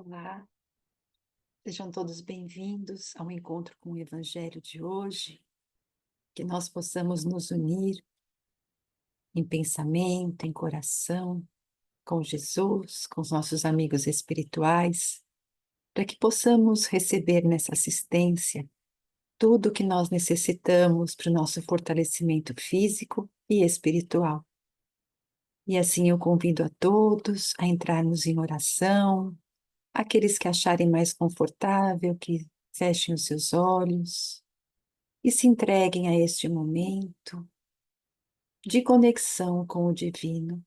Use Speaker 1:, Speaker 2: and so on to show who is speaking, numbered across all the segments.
Speaker 1: Olá, sejam todos bem-vindos ao encontro com o Evangelho de hoje, que nós possamos nos unir em pensamento, em coração, com Jesus, com os nossos amigos espirituais, para que possamos receber nessa assistência tudo o que nós necessitamos para o nosso fortalecimento físico e espiritual. E assim eu convido a todos a entrarmos em oração, aqueles que acharem mais confortável, que fechem os seus olhos e se entreguem a este momento de conexão com o divino.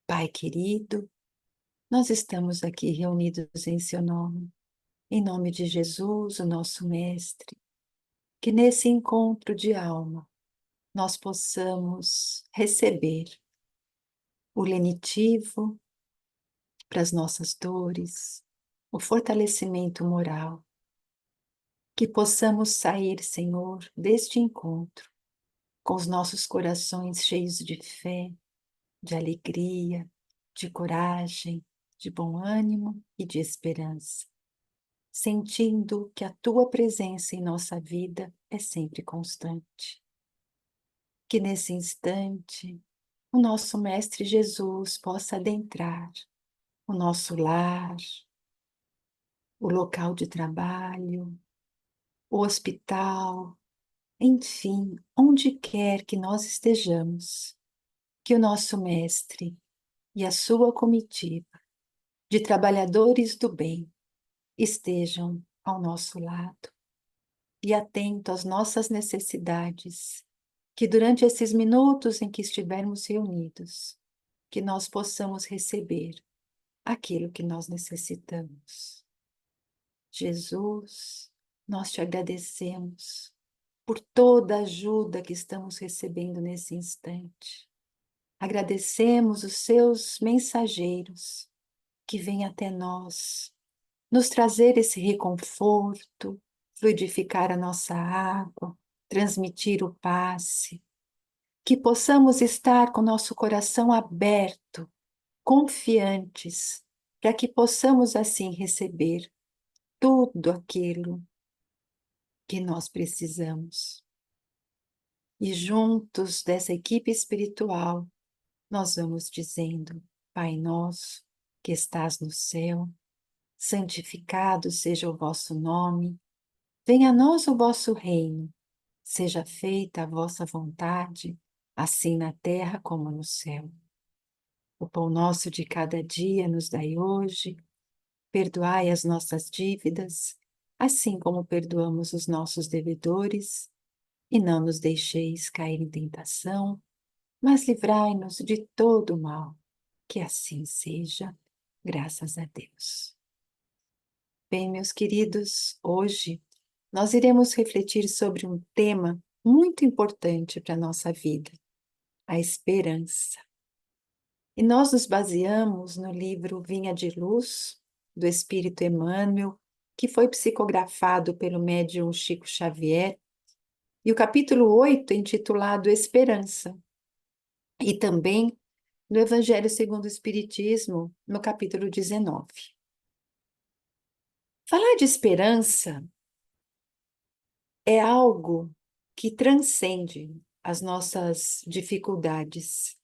Speaker 1: Pai querido, nós estamos aqui reunidos em nome de Jesus, o nosso Mestre, que nesse encontro de alma nós possamos receber o lenitivo para as nossas dores, o fortalecimento moral, que possamos sair, Senhor, deste encontro com os nossos corações cheios de fé, de alegria, de coragem, de bom ânimo e de esperança, sentindo que a tua presença em nossa vida é sempre constante. Que nesse instante o nosso Mestre Jesus possa adentrar o nosso lar, o local de trabalho, o hospital, enfim, onde quer que nós estejamos, que o nosso Mestre e a sua comitiva de trabalhadores do bem estejam ao nosso lado e atento às nossas necessidades, que durante esses minutos em que estivermos reunidos, que nós possamos receber aquilo que nós necessitamos. Jesus, nós te agradecemos por toda a ajuda que estamos recebendo nesse instante. Agradecemos os seus mensageiros que vêm até nós, nos trazer esse reconforto, fluidificar a nossa água, transmitir o passe, que possamos estar com nosso coração aberto, confiantes, para que possamos assim receber tudo aquilo que nós precisamos. E juntos dessa equipe espiritual, nós vamos dizendo: Pai nosso, que estás no céu, santificado seja o vosso nome, venha a nós o vosso reino, seja feita a vossa vontade, assim na terra como no céu. O pão nosso de cada dia nos dai hoje, perdoai as nossas dívidas, assim como perdoamos os nossos devedores, e não nos deixeis cair em tentação, mas livrai-nos de todo o mal, que assim seja, graças a Deus. Bem, meus queridos, hoje nós iremos refletir sobre um tema muito importante para a nossa vida, a esperança. E nós nos baseamos no livro Vinha de Luz, do Espírito Emmanuel, que foi psicografado pelo médium Chico Xavier, e o capítulo 8, intitulado Esperança, e também no Evangelho segundo o Espiritismo, no capítulo 19. Falar de esperança é algo que transcende as nossas dificuldades,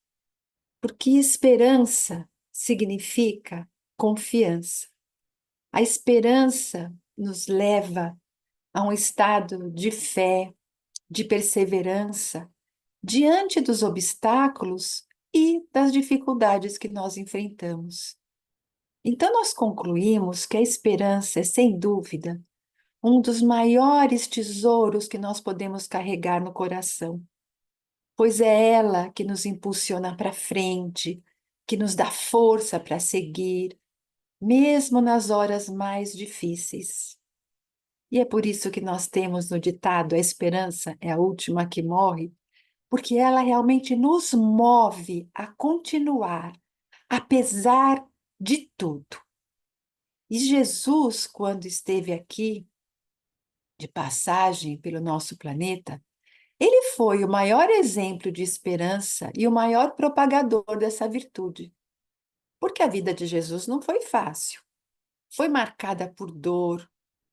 Speaker 1: porque esperança significa confiança. A esperança nos leva a um estado de fé, de perseverança, diante dos obstáculos e das dificuldades que nós enfrentamos. Então, nós concluímos que a esperança é, sem dúvida, um dos maiores tesouros que nós podemos carregar no coração, pois é ela que nos impulsiona para frente, que nos dá força para seguir, mesmo nas horas mais difíceis. E é por isso que nós temos no ditado: a esperança é a última que morre, porque ela realmente nos move a continuar, apesar de tudo. E Jesus, quando esteve aqui, de passagem pelo nosso planeta, ele foi o maior exemplo de esperança e o maior propagador dessa virtude. Porque a vida de Jesus não foi fácil. foi marcada por dor,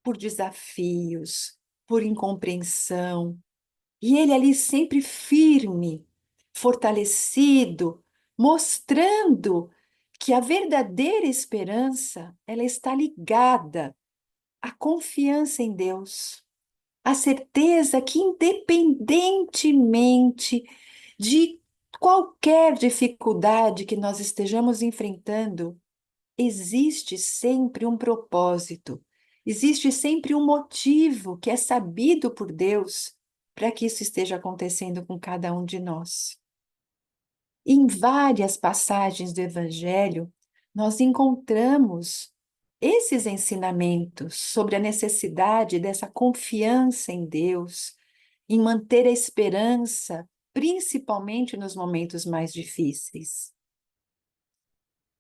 Speaker 1: por desafios, por incompreensão. E ele ali sempre firme, fortalecido, mostrando que a verdadeira esperança, ela está ligada à confiança em Deus, à certeza que independentemente de qualquer dificuldade que nós estejamos enfrentando, existe sempre um propósito, existe sempre um motivo que é sabido por Deus para que isso esteja acontecendo com cada um de nós. Em várias passagens do Evangelho, nós encontramos esses ensinamentos sobre a necessidade dessa confiança em Deus, em manter a esperança, principalmente nos momentos mais difíceis.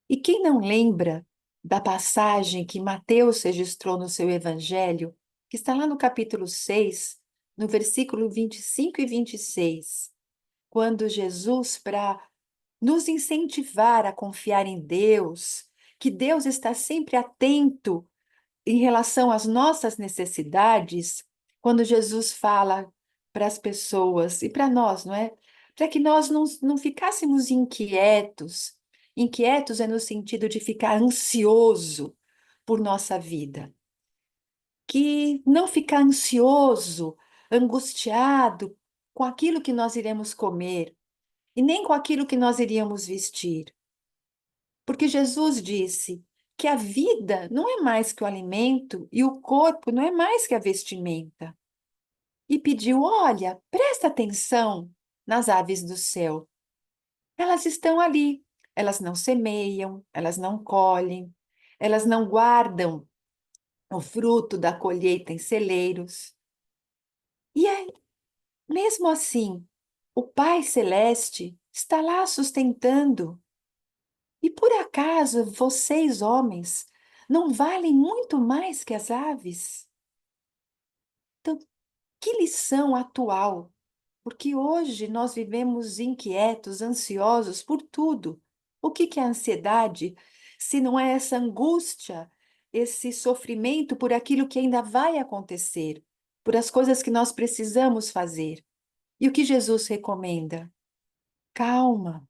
Speaker 1: E quem não lembra da passagem que Mateus registrou no seu Evangelho, que está lá no capítulo 6, no versículo 25 e 26, quando Jesus, para nos incentivar a confiar em Deus, que Deus está sempre atento em relação às nossas necessidades, quando Jesus fala para as pessoas e para nós, não é? Para que nós não ficássemos inquietos. Inquietos é no sentido de ficar ansioso por nossa vida. Que não ficar ansioso, angustiado com aquilo que nós iremos comer e nem com aquilo que nós iríamos vestir. Porque Jesus disse que a vida não é mais que o alimento e o corpo não é mais que a vestimenta. E pediu: olha, presta atenção nas aves do céu. Elas estão ali. Elas não semeiam, elas não colhem, elas não guardam o fruto da colheita em celeiros. E aí, mesmo assim, o Pai Celeste está lá sustentando. E por acaso vocês, homens, não valem muito mais que as aves? Então, que lição atual! Porque hoje nós vivemos inquietos, ansiosos por tudo. O que é a ansiedade, se não é essa angústia, esse sofrimento por aquilo que ainda vai acontecer, por as coisas que nós precisamos fazer? E o que Jesus recomenda? Calma.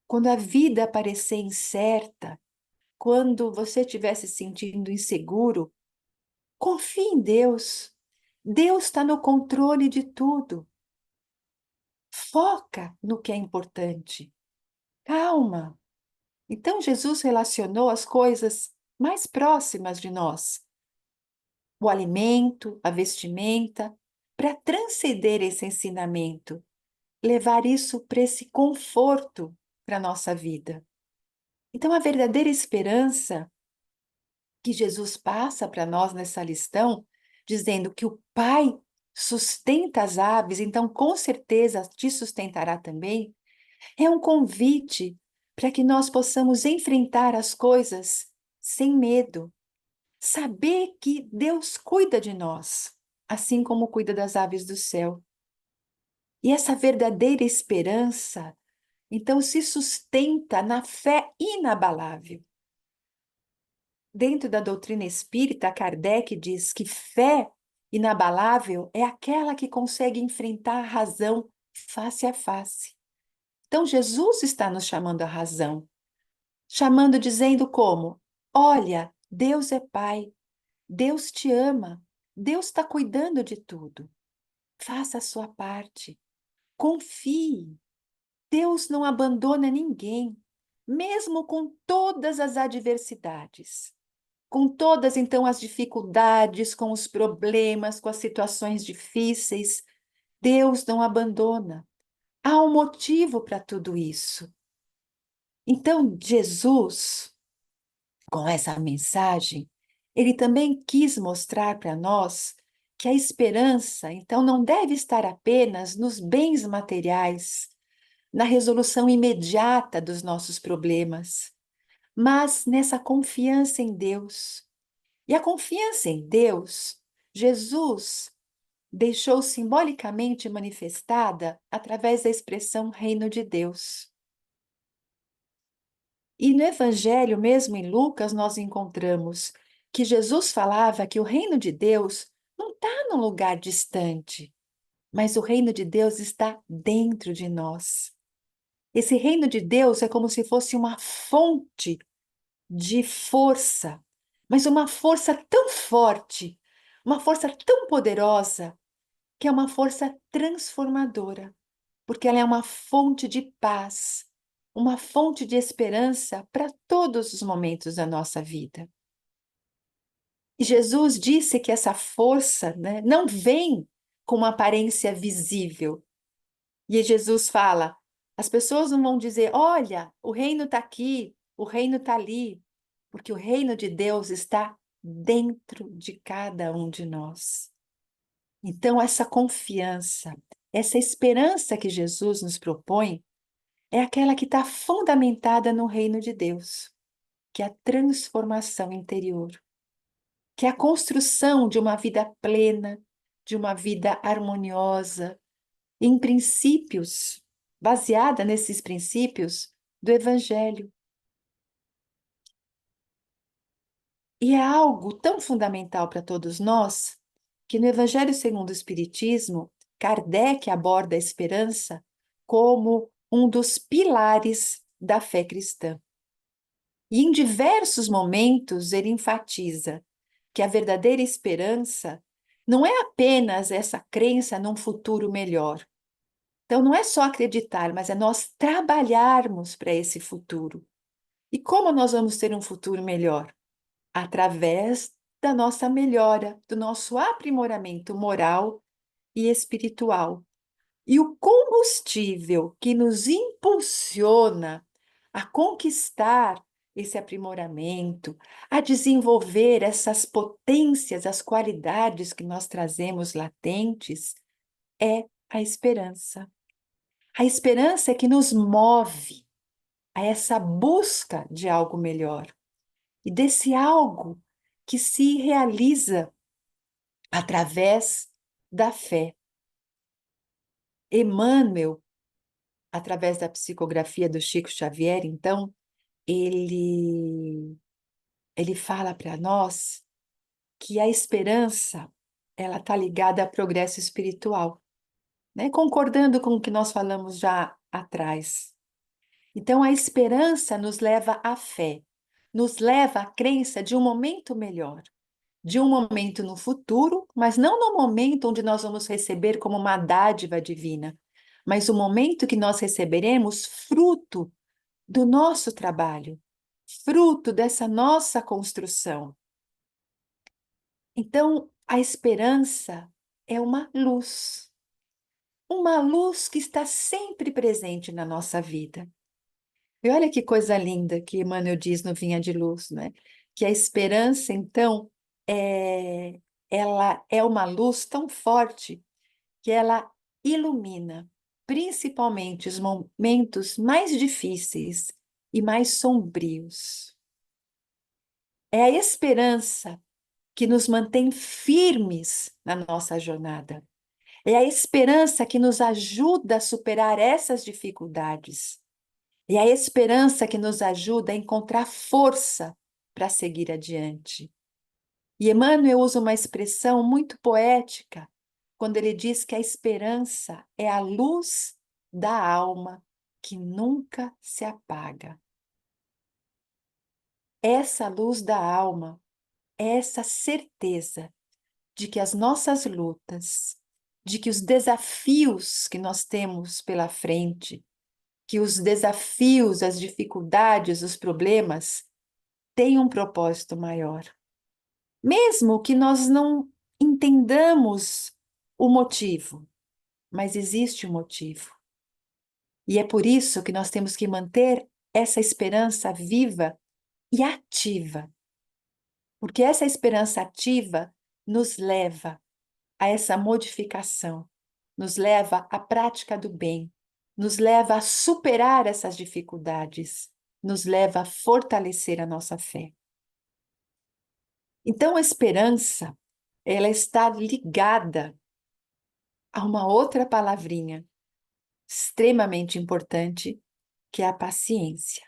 Speaker 1: Quando a vida parecer incerta, quando você estiver se sentindo inseguro, confie em Deus. Deus está no controle de tudo. Foca no que é importante. Calma. Então, Jesus relacionou as coisas mais próximas de nós, o alimento, a vestimenta, para transcender esse ensinamento, levar isso para esse conforto para a nossa vida. Então, a verdadeira esperança que Jesus passa para nós nessa lição, dizendo que o Pai sustenta as aves, então com certeza te sustentará também, é um convite para que nós possamos enfrentar as coisas sem medo, saber que Deus cuida de nós, assim como cuida das aves do céu. E essa verdadeira esperança, então, se sustenta na fé inabalável. Dentro da doutrina espírita, Kardec diz que fé inabalável é aquela que consegue enfrentar a razão face a face. Então, Jesus está nos chamando à razão, chamando, dizendo como: olha, Deus é Pai, Deus te ama, Deus está cuidando de tudo. Faça a sua parte, confie. Deus não abandona ninguém, mesmo com todas as adversidades. Com todas, então, as dificuldades, com os problemas, com as situações difíceis, Deus não abandona. Há um motivo para tudo isso. Então, Jesus, com essa mensagem, ele também quis mostrar para nós que a esperança, então, não deve estar apenas nos bens materiais, na resolução imediata dos nossos problemas, mas nessa confiança em Deus. E a confiança em Deus, Jesus deixou simbolicamente manifestada através da expressão reino de Deus. E no Evangelho, mesmo em Lucas, nós encontramos que Jesus falava que o reino de Deus não está num lugar distante, mas o reino de Deus está dentro de nós. Esse reino de Deus é como se fosse uma fonte de força, mas uma força tão forte, uma força tão poderosa, que é uma força transformadora, porque ela é uma fonte de paz, uma fonte de esperança para todos os momentos da nossa vida. E Jesus disse que essa força, né, não vem com uma aparência visível. E Jesus fala: as pessoas não vão dizer, olha, o reino está aqui, o reino está ali, porque o reino de Deus está dentro de cada um de nós. Então, essa confiança, essa esperança que Jesus nos propõe, é aquela que está fundamentada no reino de Deus, que é a transformação interior, que é a construção de uma vida plena, de uma vida harmoniosa, em princípios, baseada nesses princípios do Evangelho. E é algo tão fundamental para todos nós que no Evangelho segundo o Espiritismo, Kardec aborda a esperança como um dos pilares da fé cristã. E em diversos momentos ele enfatiza que a verdadeira esperança não é apenas essa crença num futuro melhor. Então, não é só acreditar, mas é nós trabalharmos para esse futuro. E como nós vamos ter um futuro melhor? Através da nossa melhora, do nosso aprimoramento moral e espiritual. E o combustível que nos impulsiona a conquistar esse aprimoramento, a desenvolver essas potências, as qualidades que nós trazemos latentes, é a esperança. A esperança é que nos move a essa busca de algo melhor e desse algo que se realiza através da fé. Emmanuel, através da psicografia do Chico Xavier, então, ele fala para nós que a esperança ela está ligada ao progresso espiritual, né? Concordando com o que nós falamos já atrás. Então, a esperança nos leva à fé, nos leva à crença de um momento melhor, de um momento no futuro, mas não no momento onde nós vamos receber como uma dádiva divina, mas o momento que nós receberemos fruto do nosso trabalho, fruto dessa nossa construção. Então, a esperança é uma luz que está sempre presente na nossa vida. E olha que coisa linda que Emmanuel diz no Vinha de Luz, né? Que a esperança, então, ela é uma luz tão forte que ela ilumina principalmente os momentos mais difíceis e mais sombrios. É a esperança que nos mantém firmes na nossa jornada. É a esperança que nos ajuda a superar essas dificuldades. É a esperança que nos ajuda a encontrar força para seguir adiante. E Emmanuel usa uma expressão muito poética quando ele diz que a esperança é a luz da alma que nunca se apaga. Essa luz da alma é essa certeza de que as nossas lutas, de que os desafios que nós temos pela frente, que os desafios, as dificuldades, os problemas têm um propósito maior. Mesmo que nós não entendamos o motivo, mas existe um motivo. E é por isso que nós temos que manter essa esperança viva e ativa, porque essa esperança ativa nos leva a essa modificação, nos leva à prática do bem, nos leva a superar essas dificuldades, nos leva a fortalecer a nossa fé. Então, a esperança, ela está ligada a uma outra palavrinha extremamente importante, que é a paciência.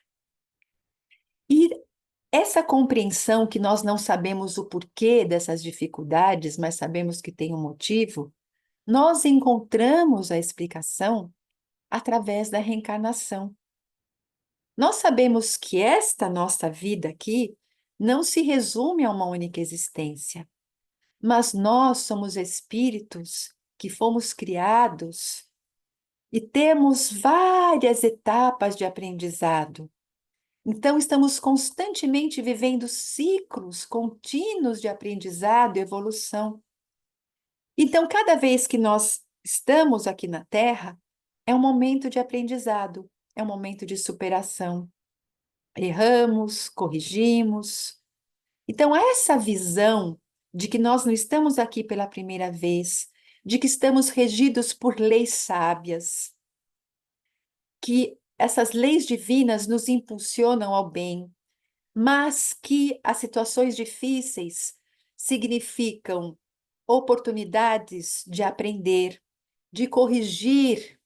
Speaker 1: essa compreensão que nós não sabemos o porquê dessas dificuldades, mas sabemos que tem um motivo, nós encontramos a explicação através da reencarnação. Nós sabemos que esta nossa vida aqui não se resume a uma única existência, mas nós somos espíritos que fomos criados e temos várias etapas de aprendizado. Então, estamos constantemente vivendo ciclos contínuos de aprendizado e evolução. Então, cada vez que nós estamos aqui na Terra, é um momento de aprendizado, é um momento de superação. Erramos, corrigimos. Então, essa visão de que nós não estamos aqui pela primeira vez, de que estamos regidos por leis sábias, que essas leis divinas nos impulsionam ao bem, mas que as situações difíceis significam oportunidades de aprender, de corrigir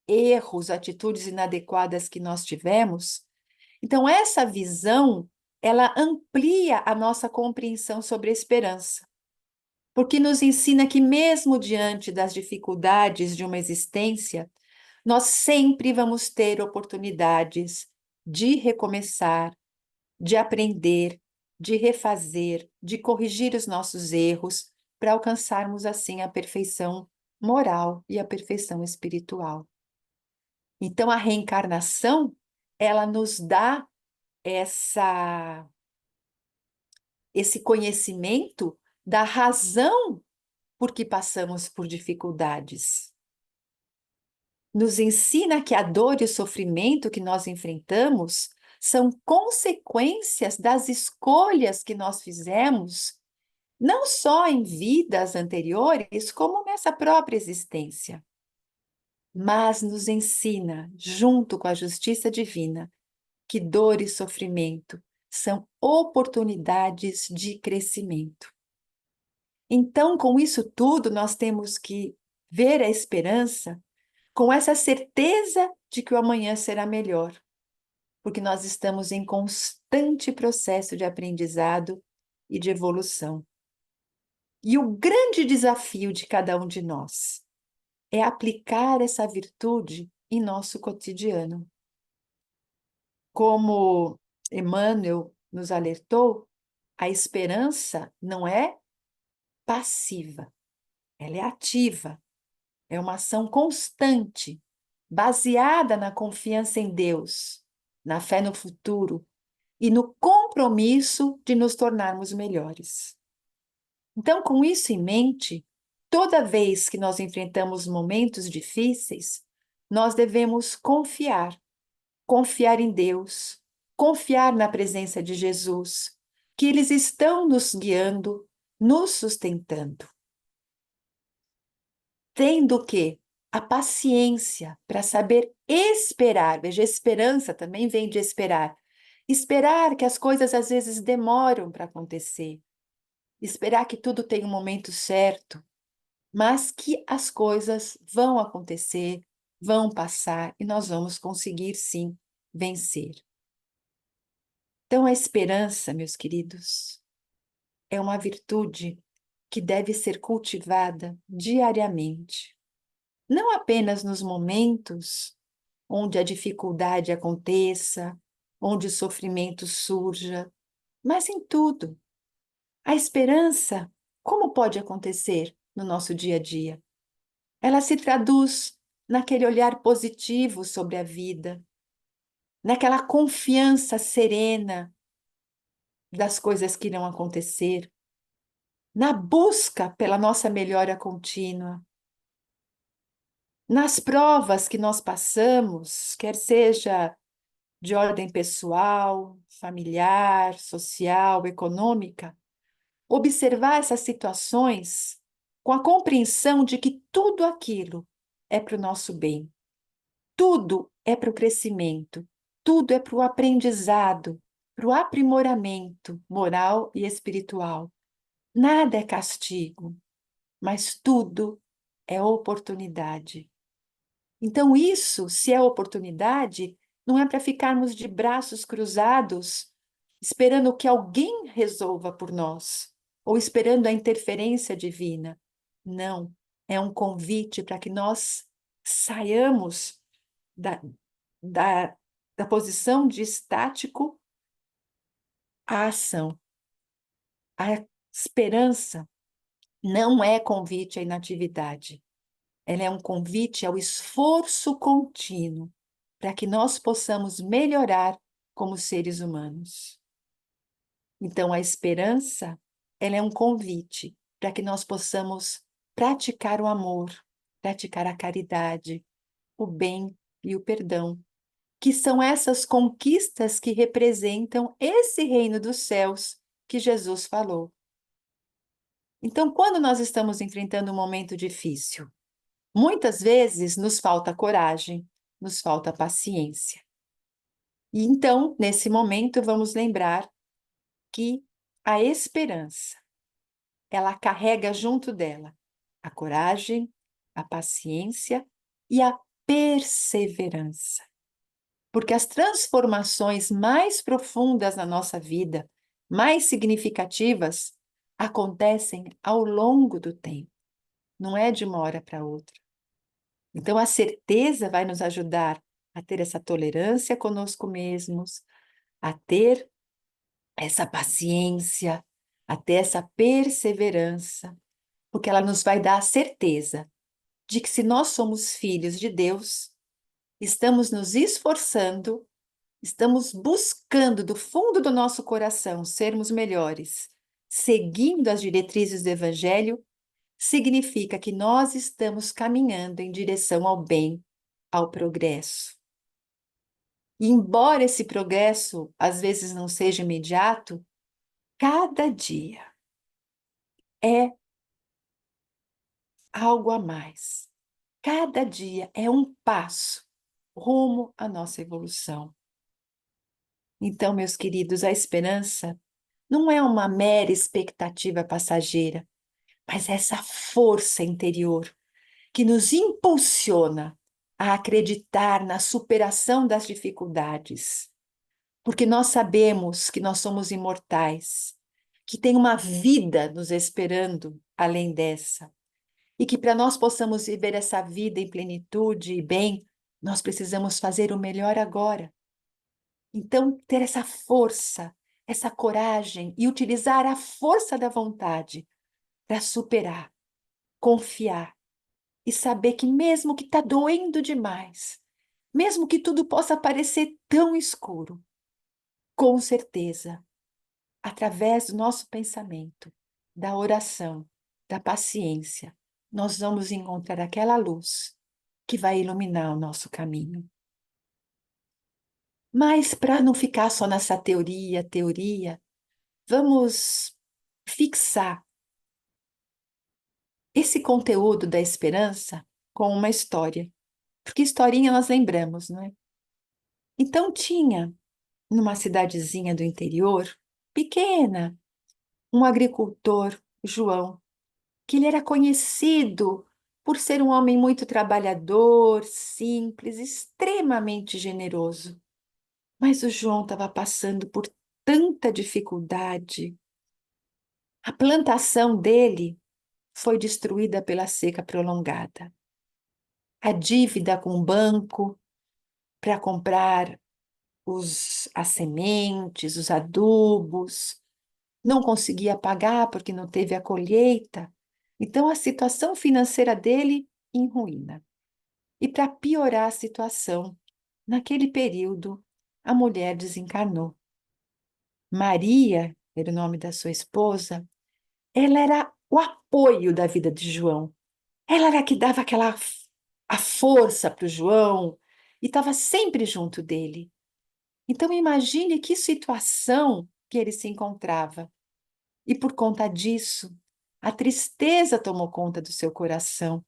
Speaker 1: erros, atitudes inadequadas que nós tivemos. Então, essa visão, ela amplia a nossa compreensão sobre a esperança, porque nos ensina que mesmo diante das dificuldades de uma existência, nós sempre vamos ter oportunidades de recomeçar, de aprender, de refazer, de corrigir os nossos erros, para alcançarmos assim a perfeição moral e a perfeição espiritual. Então, a reencarnação, ela nos dá esse conhecimento da razão por que passamos por dificuldades. Nos ensina que a dor e o sofrimento que nós enfrentamos são consequências das escolhas que nós fizemos, não só em vidas anteriores, como nessa própria existência. Mas nos ensina, junto com a justiça divina, que dor e sofrimento são oportunidades de crescimento. Então, com isso tudo, nós temos que ver a esperança com essa certeza de que o amanhã será melhor, porque nós estamos em constante processo de aprendizado e de evolução. E o grande desafio de cada um de nós é aplicar essa virtude em nosso cotidiano. Como Emmanuel nos alertou, a esperança não é passiva, ela é ativa, é uma ação constante, baseada na confiança em Deus, na fé no futuro e no compromisso de nos tornarmos melhores. Então, com isso em mente, toda vez que nós enfrentamos momentos difíceis, nós devemos confiar em Deus, confiar na presença de Jesus, que eles estão nos guiando, nos sustentando. Tendo o quê? A paciência para saber esperar. Veja, esperança também vem de esperar. Esperar que as coisas às vezes demoram para acontecer. Esperar que tudo tem um momento certo, mas que as coisas vão acontecer, vão passar e nós vamos conseguir sim vencer. Então, a esperança, meus queridos, é uma virtude que deve ser cultivada diariamente. Não apenas nos momentos onde a dificuldade aconteça, onde o sofrimento surja, mas em tudo. A esperança, como pode acontecer no nosso dia a dia? Ela se traduz naquele olhar positivo sobre a vida, naquela confiança serena das coisas que irão acontecer, na busca pela nossa melhora contínua, nas provas que nós passamos, quer seja de ordem pessoal, familiar, social, econômica, observar essas situações com a compreensão de que tudo aquilo é para o nosso bem, tudo é para o crescimento, tudo é para o aprendizado, para o aprimoramento moral e espiritual. Nada é castigo, mas tudo é oportunidade. Então, isso, se é oportunidade, não é para ficarmos de braços cruzados, esperando que alguém resolva por nós, ou esperando a interferência divina. Não, é um convite para que nós saiamos da, da, da posição de estático à ação. A esperança não é convite à inatividade, ela é um convite ao esforço contínuo para que nós possamos melhorar como seres humanos. Então, a esperança, ela é um convite para que nós possamos praticar o amor, praticar a caridade, o bem e o perdão, que são essas conquistas que representam esse reino dos céus que Jesus falou. Então, quando nós estamos enfrentando um momento difícil, muitas vezes nos falta coragem, nos falta paciência. E então, nesse momento, vamos lembrar que a esperança, ela carrega junto dela a coragem, a paciência e a perseverança. Porque as transformações mais profundas na nossa vida, mais significativas, acontecem ao longo do tempo, não é de uma hora para outra. Então, a certeza vai nos ajudar a ter essa tolerância conosco mesmos, a ter essa paciência, a ter essa perseverança, porque ela nos vai dar a certeza de que se nós somos filhos de Deus, estamos nos esforçando, estamos buscando do fundo do nosso coração sermos melhores, seguindo as diretrizes do Evangelho, significa que nós estamos caminhando em direção ao bem, ao progresso. E embora esse progresso às vezes não seja imediato, cada dia é algo a mais. Cada dia é um passo rumo à nossa evolução. Então, meus queridos, a esperança não é uma mera expectativa passageira, mas essa força interior que nos impulsiona a acreditar na superação das dificuldades, porque nós sabemos que nós somos imortais, que tem uma vida nos esperando além dessa, e que para nós possamos viver essa vida em plenitude e bem, nós precisamos fazer o melhor agora. Então, ter essa força, essa coragem e utilizar a força da vontade para superar, confiar e saber que mesmo que está doendo demais, mesmo que tudo possa parecer tão escuro, com certeza, através do nosso pensamento, da oração, da paciência, nós vamos encontrar aquela luz que vai iluminar o nosso caminho. Mas para não ficar só nessa teoria, vamos fixar esse conteúdo da esperança com uma história, porque historinha nós lembramos, não é? Então tinha, numa cidadezinha do interior, pequena, um agricultor, João, que ele era conhecido por ser um homem muito trabalhador, simples, extremamente generoso. Mas o João estava passando por tanta dificuldade. A plantação dele foi destruída pela seca prolongada. A dívida com o banco para comprar as sementes, os adubos, não conseguia pagar porque não teve a colheita. Então, a situação financeira dele em ruína. E para piorar a situação, naquele período, a mulher desencarnou. Maria, era o nome da sua esposa, ela era o apoio da vida de João. Ela era a que dava a força para o João e estava sempre junto dele. Então imagine que situação que ele se encontrava. E por conta disso, a tristeza tomou conta do seu coração.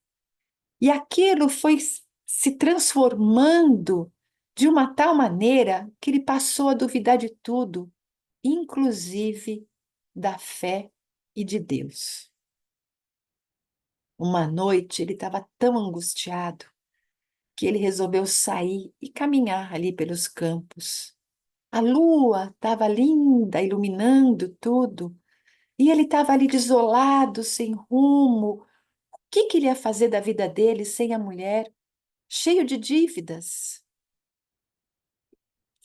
Speaker 1: E aquilo foi se transformando de uma tal maneira que ele passou a duvidar de tudo, inclusive da fé e de Deus. Uma noite ele estava tão angustiado que ele resolveu sair e caminhar ali pelos campos. A lua estava linda, iluminando tudo, e ele estava ali desolado, sem rumo. O que queria fazer da vida dele sem a mulher, cheio de dívidas?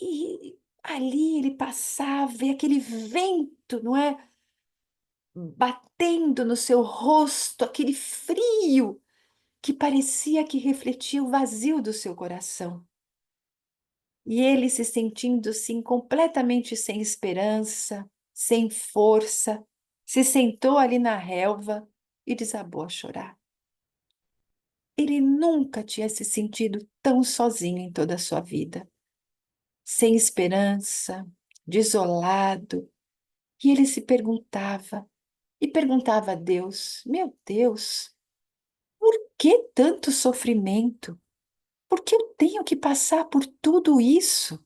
Speaker 1: E ali ele passava, e aquele vento, não é? Batendo no seu rosto, aquele frio que parecia que refletia o vazio do seu coração. E ele se sentindo assim completamente sem esperança, sem força, se sentou ali na relva e desabou a chorar. Ele nunca tinha se sentido tão sozinho em toda a sua vida, sem esperança, desolado. E ele se perguntava, e perguntava a Deus: Meu Deus, por que tanto sofrimento? Por que eu tenho que passar por tudo isso?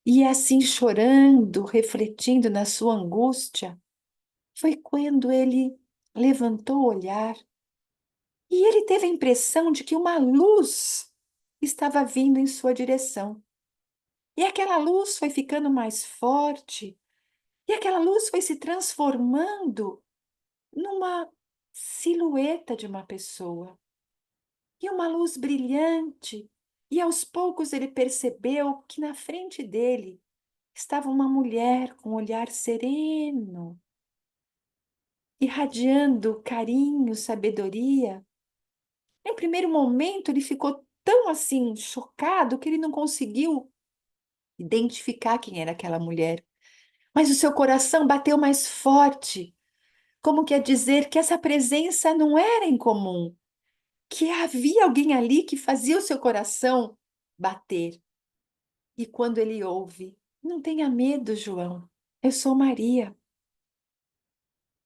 Speaker 1: E assim, chorando, refletindo na sua angústia, foi quando ele levantou o olhar e ele teve a impressão de que uma luz estava vindo em sua direção. E aquela luz foi ficando mais forte, e aquela luz foi se transformando numa silhueta de uma pessoa. E uma luz brilhante. E aos poucos ele percebeu que na frente dele estava uma mulher com um olhar sereno, irradiando carinho, sabedoria. Em primeiro momento, ele ficou tão assim chocado que ele não conseguiu identificar quem era aquela mulher. Mas o seu coração bateu mais forte, como quer dizer que essa presença não era incomum, que havia alguém ali que fazia o seu coração bater. E quando ele ouve, não tenha medo, João, eu sou Maria.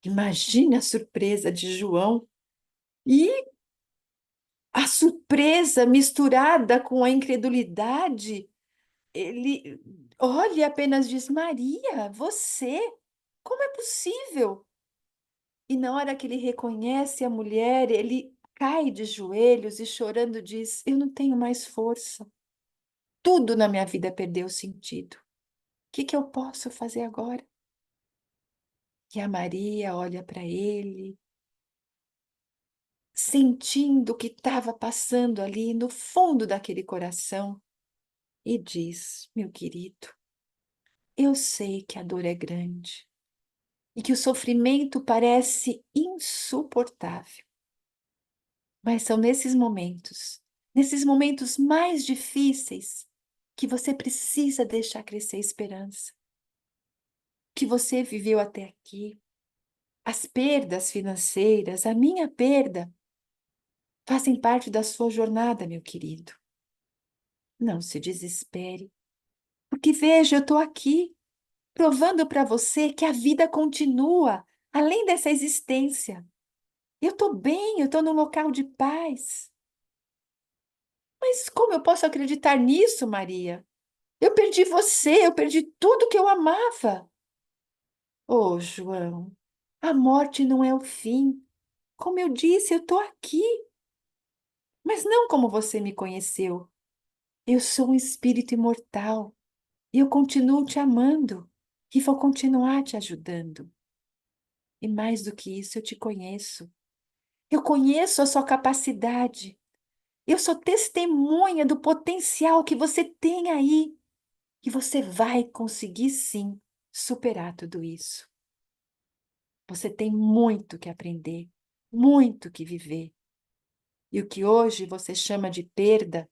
Speaker 1: Imagine a surpresa de João e a surpresa misturada com a incredulidade. Ele olha e apenas diz: Maria, você? Como é possível? E na hora que ele reconhece a mulher, ele cai de joelhos e chorando diz: Eu não tenho mais força. Tudo na minha vida perdeu sentido. O que eu posso fazer agora? E a Maria olha para ele, sentindo o que estava passando ali no fundo daquele coração, e diz: Meu querido, eu sei que a dor é grande e que o sofrimento parece insuportável, mas são nesses momentos mais difíceis, que você precisa deixar crescer a esperança. Que você viveu até aqui, as perdas financeiras, a minha perda, fazem parte da sua jornada, meu querido. Não se desespere, porque veja, eu estou aqui, provando para você que a vida continua além dessa existência. Eu estou bem, eu estou num local de paz. Mas como eu posso acreditar nisso, Maria? Eu perdi você, eu perdi tudo que eu amava. Oh, João, a morte não é o fim. Como eu disse, eu estou aqui, mas não como você me conheceu. Eu sou um espírito imortal e eu continuo te amando e vou continuar te ajudando. E mais do que isso, eu te conheço. Eu conheço a sua capacidade. Eu sou testemunha do potencial que você tem aí. E você vai conseguir sim superar tudo isso. Você tem muito que aprender, muito que viver. E o que hoje você chama de perda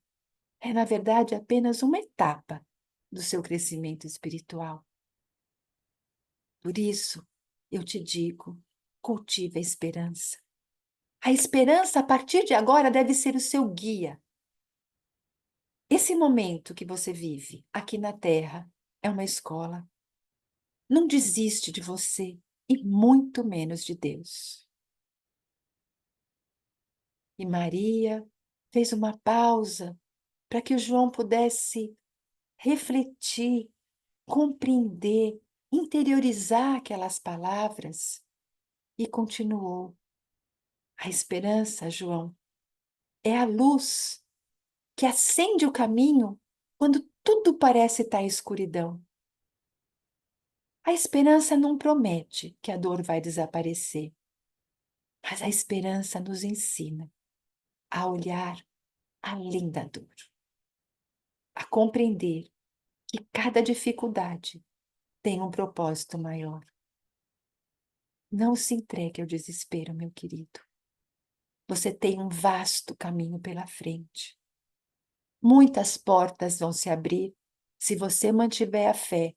Speaker 1: é, na verdade, apenas uma etapa do seu crescimento espiritual. Por isso, eu te digo, cultive a esperança. A esperança, a partir de agora, deve ser o seu guia. Esse momento que você vive aqui na Terra é uma escola. Não desiste de você e muito menos de Deus. E Maria fez uma pausa para que o João pudesse refletir, compreender, interiorizar aquelas palavras e continuou. A esperança, João, é a luz que acende o caminho quando tudo parece estar em escuridão. A esperança não promete que a dor vai desaparecer, mas a esperança nos ensina a olhar além da dor, a compreender que cada dificuldade tem um propósito maior. Não se entregue ao desespero, meu querido. Você tem um vasto caminho pela frente. Muitas portas vão se abrir se você mantiver a fé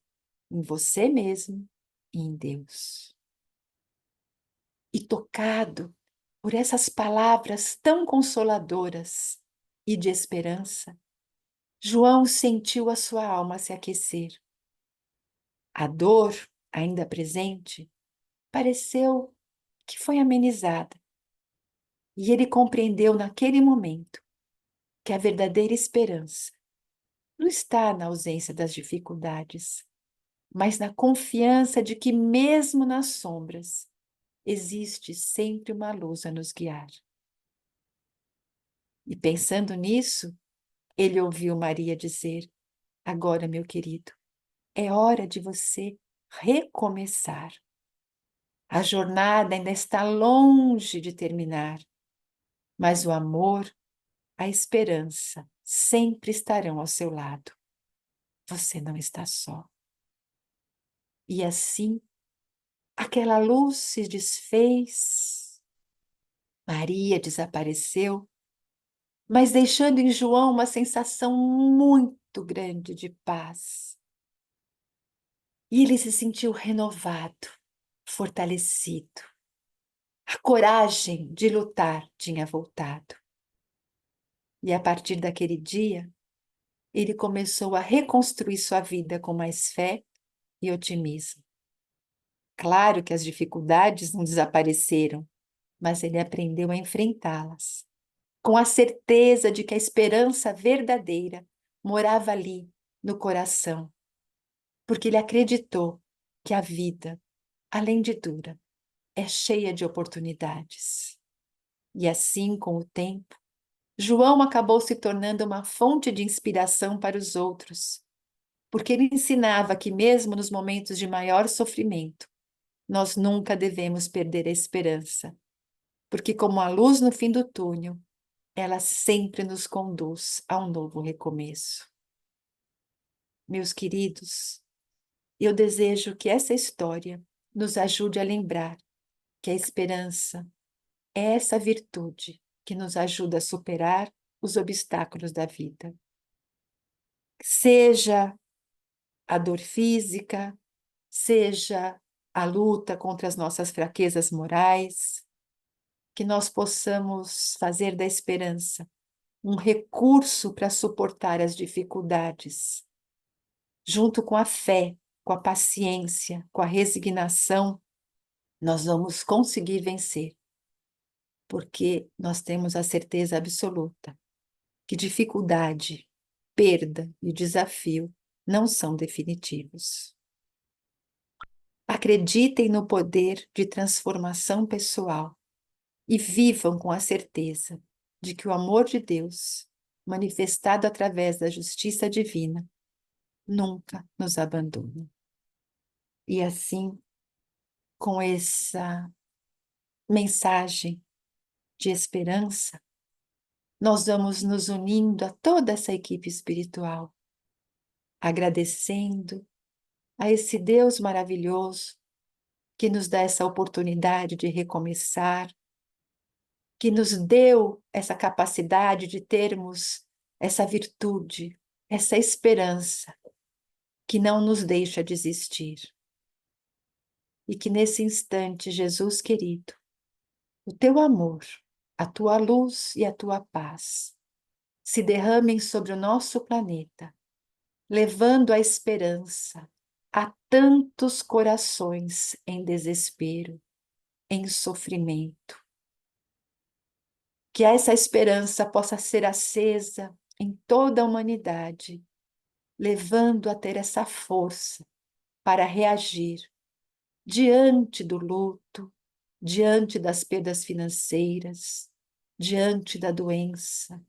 Speaker 1: em você mesmo e em Deus. E tocado por essas palavras tão consoladoras e de esperança, João sentiu a sua alma se aquecer. A dor, ainda presente, pareceu que foi amenizada. E ele compreendeu naquele momento que a verdadeira esperança não está na ausência das dificuldades, mas na confiança de que, mesmo nas sombras, existe sempre uma luz a nos guiar. E pensando nisso, ele ouviu Maria dizer: agora, meu querido, é hora de você recomeçar. A jornada ainda está longe de terminar, mas o amor, a esperança sempre estarão ao seu lado. Você não está só. E assim, aquela luz se desfez, Maria desapareceu, mas deixando em João uma sensação muito grande de paz. E ele se sentiu renovado, fortalecido. A coragem de lutar tinha voltado. E a partir daquele dia, ele começou a reconstruir sua vida com mais fé e otimismo. Claro que as dificuldades não desapareceram, mas ele aprendeu a enfrentá-las, com a certeza de que a esperança verdadeira morava ali, no coração, porque ele acreditou que a vida, além de dura, é cheia de oportunidades. E assim, com o tempo, João acabou se tornando uma fonte de inspiração para os outros, porque ele ensinava que, mesmo nos momentos de maior sofrimento, nós nunca devemos perder a esperança, porque, como a luz no fim do túnel, ela sempre nos conduz a um novo recomeço. Meus queridos, eu desejo que essa história nos ajude a lembrar que a esperança é essa virtude que nos ajuda a superar os obstáculos da vida. Seja a dor física, seja a luta contra as nossas fraquezas morais, que nós possamos fazer da esperança um recurso para suportar as dificuldades, junto com a fé, com a paciência, com a resignação, nós vamos conseguir vencer, porque nós temos a certeza absoluta que dificuldade, perda e desafio não são definitivos. Acreditem no poder de transformação pessoal e vivam com a certeza de que o amor de Deus, manifestado através da justiça divina, nunca nos abandona. E assim, com essa mensagem de esperança, nós vamos nos unindo a toda essa equipe espiritual, agradecendo a esse Deus maravilhoso que nos dá essa oportunidade de recomeçar, que nos deu essa capacidade de termos essa virtude, essa esperança que não nos deixa desistir. E que nesse instante, Jesus querido, o teu amor, a tua luz e a tua paz se derramem sobre o nosso planeta, levando a esperança a tantos corações em desespero, em sofrimento. Que essa esperança possa ser acesa em toda a humanidade, levando a ter essa força para reagir diante do luto, diante das perdas financeiras, diante da doença,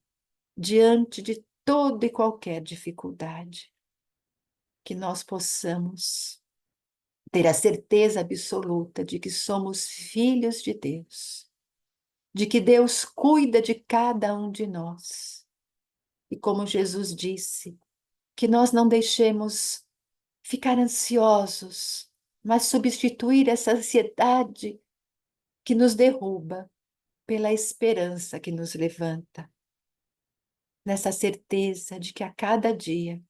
Speaker 1: diante de toda e qualquer dificuldade. que nós possamos ter a certeza absoluta de que somos filhos de Deus, de que Deus cuida de cada um de nós. E como Jesus disse, que nós não deixemos ficar ansiosos, mas substituir essa ansiedade que nos derruba pela esperança que nos levanta, nessa certeza de que a cada dia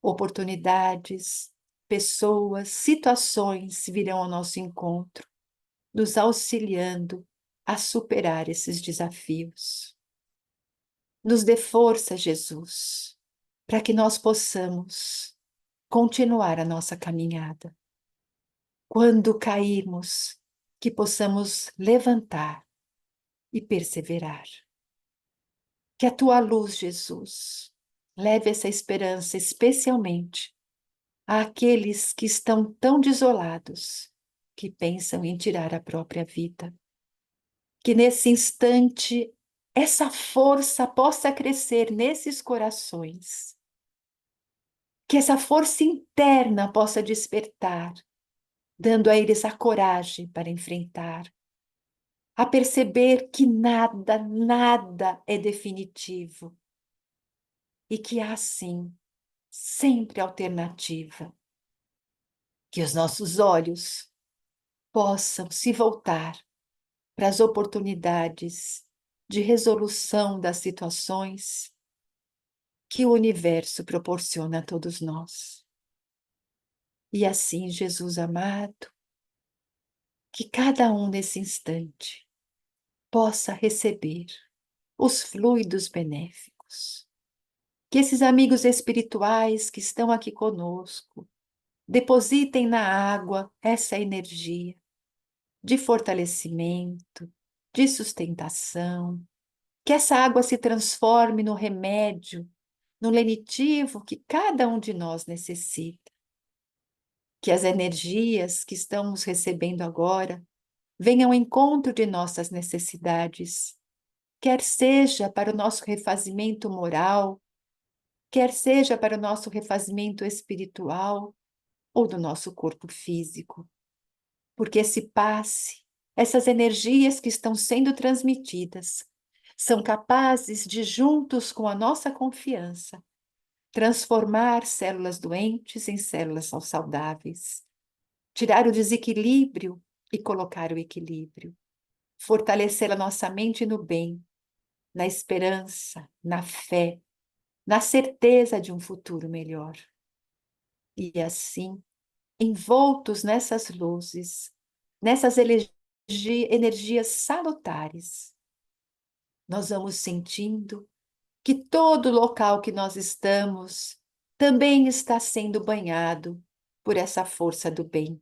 Speaker 1: oportunidades, pessoas, situações virão ao nosso encontro, nos auxiliando a superar esses desafios. Nos dê força, Jesus, para que nós possamos continuar a nossa caminhada. Quando cairmos, que possamos levantar e perseverar. Que a tua luz, Jesus, leve essa esperança especialmente àqueles que estão tão desolados, que pensam em tirar a própria vida. Que nesse instante essa força possa crescer nesses corações. Que essa força interna possa despertar, dando a eles a coragem para enfrentar, a perceber que nada, nada é definitivo e que há sim sempre alternativa. Que os nossos olhos possam se voltar para as oportunidades de resolução das situações que o universo proporciona a todos nós. E assim, Jesus amado, que cada um nesse instante possa receber os fluidos benéficos. Que esses amigos espirituais que estão aqui conosco depositem na água essa energia de fortalecimento, de sustentação, que essa água se transforme no remédio, no lenitivo que cada um de nós necessita. Que as energias que estamos recebendo agora venham ao encontro de nossas necessidades, quer seja para o nosso refazimento moral, quer seja para o nosso refazimento espiritual ou do nosso corpo físico. Porque esse passe, essas energias que estão sendo transmitidas, são capazes de, juntos com a nossa confiança, transformar células doentes em células saudáveis, tirar o desequilíbrio e colocar o equilíbrio, fortalecer a nossa mente no bem, na esperança, na fé, na certeza de um futuro melhor. E assim, envoltos nessas luzes, nessas energias salutares, nós vamos sentindo que todo local que nós estamos também está sendo banhado por essa força do bem.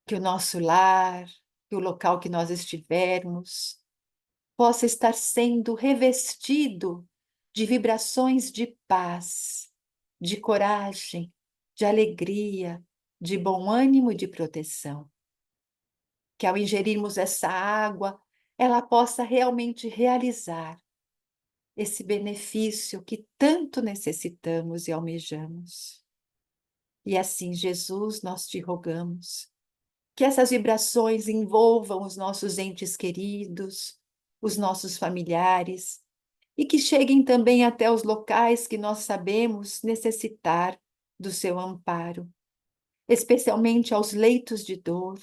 Speaker 1: Que o nosso lar, que o local que nós estivermos, possa estar sendo revestido de vibrações de paz, de coragem, de alegria, de bom ânimo e de proteção. Que ao ingerirmos essa água, ela possa realmente realizar esse benefício que tanto necessitamos e almejamos. E assim, Jesus, nós te rogamos que essas vibrações envolvam os nossos entes queridos, os nossos familiares, e que cheguem também até os locais que nós sabemos necessitar do seu amparo, especialmente aos leitos de dor,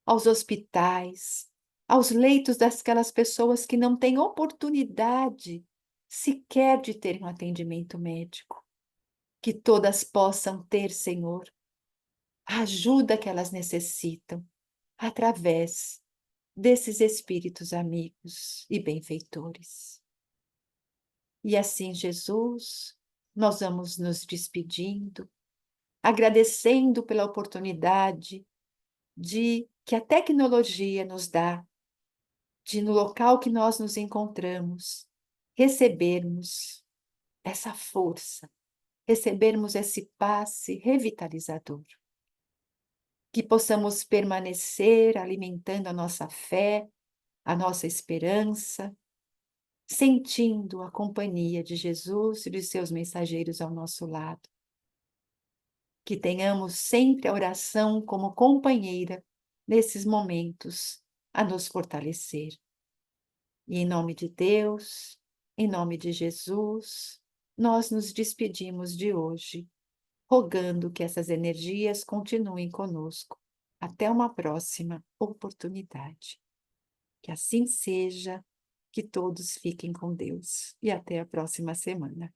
Speaker 1: aos hospitais, aos leitos daquelas pessoas que não têm oportunidade sequer de ter um atendimento médico. Que todas possam ter, Senhor, a ajuda que elas necessitam através desses espíritos amigos e benfeitores. E assim, Jesus, nós vamos nos despedindo, agradecendo pela oportunidade de que a tecnologia nos dá de, no local que nós nos encontramos, recebermos essa força, recebermos esse passe revitalizador. Que possamos permanecer alimentando a nossa fé, a nossa esperança, sentindo a companhia de Jesus e de seus mensageiros ao nosso lado. que tenhamos sempre a oração como companheira nesses momentos a nos fortalecer. E em nome de Deus, em nome de Jesus, nós nos despedimos de hoje, rogando que essas energias continuem conosco. Até uma próxima oportunidade. Que assim seja, que todos fiquem com Deus e até a próxima semana.